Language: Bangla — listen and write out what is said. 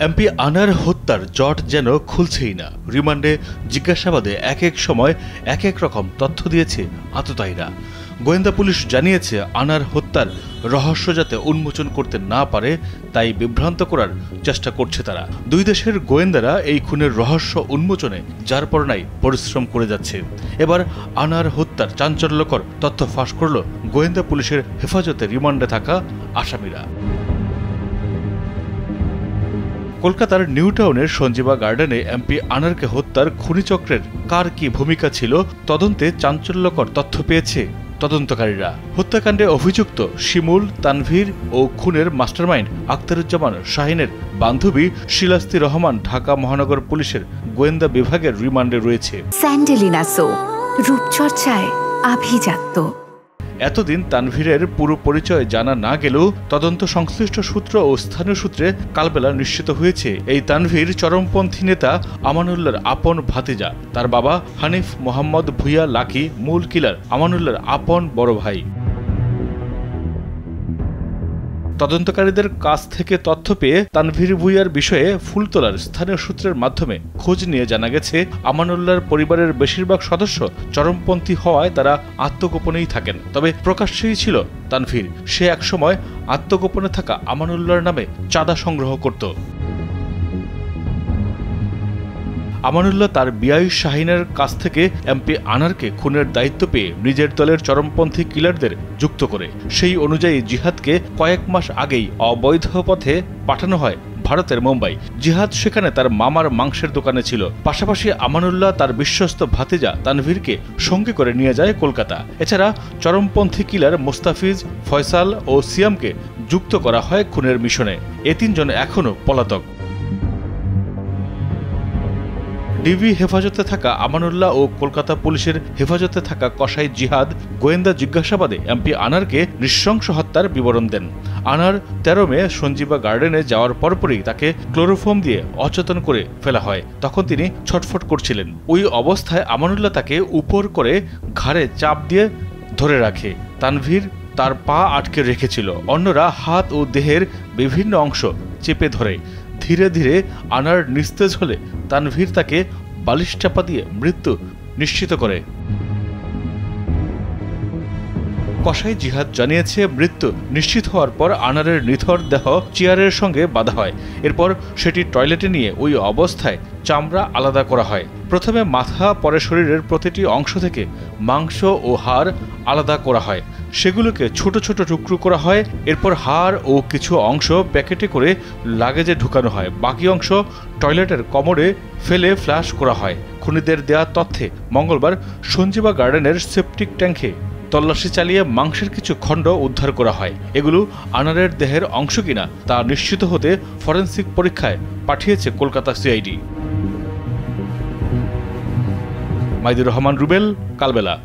এমপি আনার হত্যার জট যেন খুলছেই না। রিমান্ডে জিজ্ঞাসাবাদে এক এক সময় এক এক রকম তথ্য দিয়েছে আততায়ীরা। গোয়েন্দা পুলিশ জানিয়েছে আনার হত্যার রহস্য যাতে উন্মোচন করতে না পারে তাই বিভ্রান্ত করার চেষ্টা করছে তারা। দুই দেশের গোয়েন্দারা এই খুনের রহস্য উন্মোচনে যার পর নাই পরিশ্রম করে যাচ্ছে। এবার আনার হত্যার চাঞ্চল্যকর তথ্য ফাঁস করল গোয়েন্দা পুলিশের হেফাজতে রিমান্ডে থাকা আসামিরা। কলকাতার নিউ টাউনের সঞ্জীবা গার্ডেনে এমপি আনারকে হত্যার খুনিচক্রের কার কি ভূমিকা ছিল তদন্তে চাঞ্চল্যকর তথ্য পেয়েছে তদন্তকারীরা। হত্যাকাণ্ডে অভিযুক্ত শিমুল, তানভীর ও খুনের মাস্টারমাইন্ড আখতারুজ্জামান শাহিনের বান্ধবী শিলাস্তি রহমান ঢাকা মহানগর পুলিশের গোয়েন্দা বিভাগের রিমান্ডে রয়েছে। স্যান্ডেলিনা সো, রূপচর্চায় আভিজাত্য। এতদিন তানভীরের পুরো পরিচয় জানা না গেলেও তদন্ত সংশ্লিষ্ট সূত্র ও স্থানীয় সূত্রে কালবেলা নিশ্চিত হয়েছে এই তানভীর চরমপন্থী নেতা আমানুল্লাহর আপন ভাতিজা। তার বাবা হানিফ মোহাম্মদ ভুইয়া লাকি মূল কিলার আমানুল্লাহর আপন বড় ভাই। তদন্তকারীদের কাছ থেকে তথ্য পেয়ে তানভীর ভুইয়ার বিষয়ে ফুলতলার স্থানীয় সূত্রের মাধ্যমে খোঁজ নিয়ে জানা গেছে আমানুল্লাহর পরিবারের বেশিরভাগ সদস্য চরমপন্থী হওয়ায় তারা আত্মগোপনেই থাকেন। তবে প্রকাশ্যেই ছিল তানভীর। সে একসময় আত্মগোপনে থাকা আমানুল্লাহর নামে চাঁদা সংগ্রহ করত। আমানুল্লাহ তার বিআই শাহিনের কাছ থেকে এমপি আনারকে খুনের দায়িত্ব পেয়ে নিজের দলের চরমপন্থী কিলারদের যুক্ত করে। সেই অনুযায়ী জিহাদকে কয়েক মাস আগেই অবৈধ পথে পাঠানো হয় ভারতের মুম্বাই। জিহাদ সেখানে তার মামার মাংসের দোকানে ছিল। পাশাপাশি আমানুল্লাহ তার বিশ্বস্ত ভাতিজা তানভীরকে সঙ্গে করে নিয়ে যায় কলকাতা। এছাড়া চরমপন্থী কিলার মোস্তাফিজ, ফয়সাল ও সিয়ামকে যুক্ত করা হয় খুনের মিশনে। এ তিনজন এখনও পলাতক। ডিবি হেফাজতে থাকা আমানুল্লাহ ও কলকাতা পুলিশের হেফাজতে থাকা কসাই জিহাদ গোয়েন্দা জিজ্ঞাসাবাদে এমপি আনারকে নৃশংস হত্যার বিবরণ দেন। আনার 13 মে সঞ্জীবা গার্ডেনে যাওয়ার পরপরই তাকে ক্লোরোফর্ম দিয়ে অচেতন করে ফেলা হয়। তখন তিনি ছটফট করছিলেন। ওই অবস্থায় আমানুল্লাহ তাকে উপর করে ঘাড়ে চাপ দিয়ে ধরে রাখে। তানভীর তার পা আটকে রেখেছিল। অন্যরা হাত ও দেহের বিভিন্ন অংশ চেপে ধরে। ধীরে ধীরে আনার নিস্তেজ হলে তানভীর তাকে বালিশ চাপা দিয়ে মৃত্যু নিশ্চিত করে। কসাই জিহাদ জানিয়েছে, মৃত্যু নিশ্চিত হওয়ার পর আনারের নিথর দেহ চেয়ারের সঙ্গে বাঁধা হয়। এরপর সেটি টয়লেটে নিয়ে ওই অবস্থায় চামড়া আলাদা করা হয়। প্রথমে মাথা, পরে শরীরের প্রতিটি অংশ থেকে মাংস ও হাড় আলাদা করা হয়। সেগুলোকে ছোট ছোট টুকরো করা হয়। এরপর হাড় ও কিছু অংশ প্যাকেটে করে লাগেজে ঢুকানো হয়। বাকি অংশ টয়লেটের কমোডে ফেলে ফ্লাশ করা হয়। খুনিদের দেয়া তথ্যে মঙ্গলবার সঞ্জীবা গার্ডেনের সেপটিক ট্যাঙ্কে তল্লাশি চালিয়ে মাংসের কিছু খণ্ড উদ্ধার করা হয়। এগুলো আনারের দেহের অংশ কিনা তা নিশ্চিত হতে ফরেনসিক পরীক্ষায় পাঠিয়েছে কলকাতা সিআইডি। মাইদুর রহমান রুবেল, কালবেলা।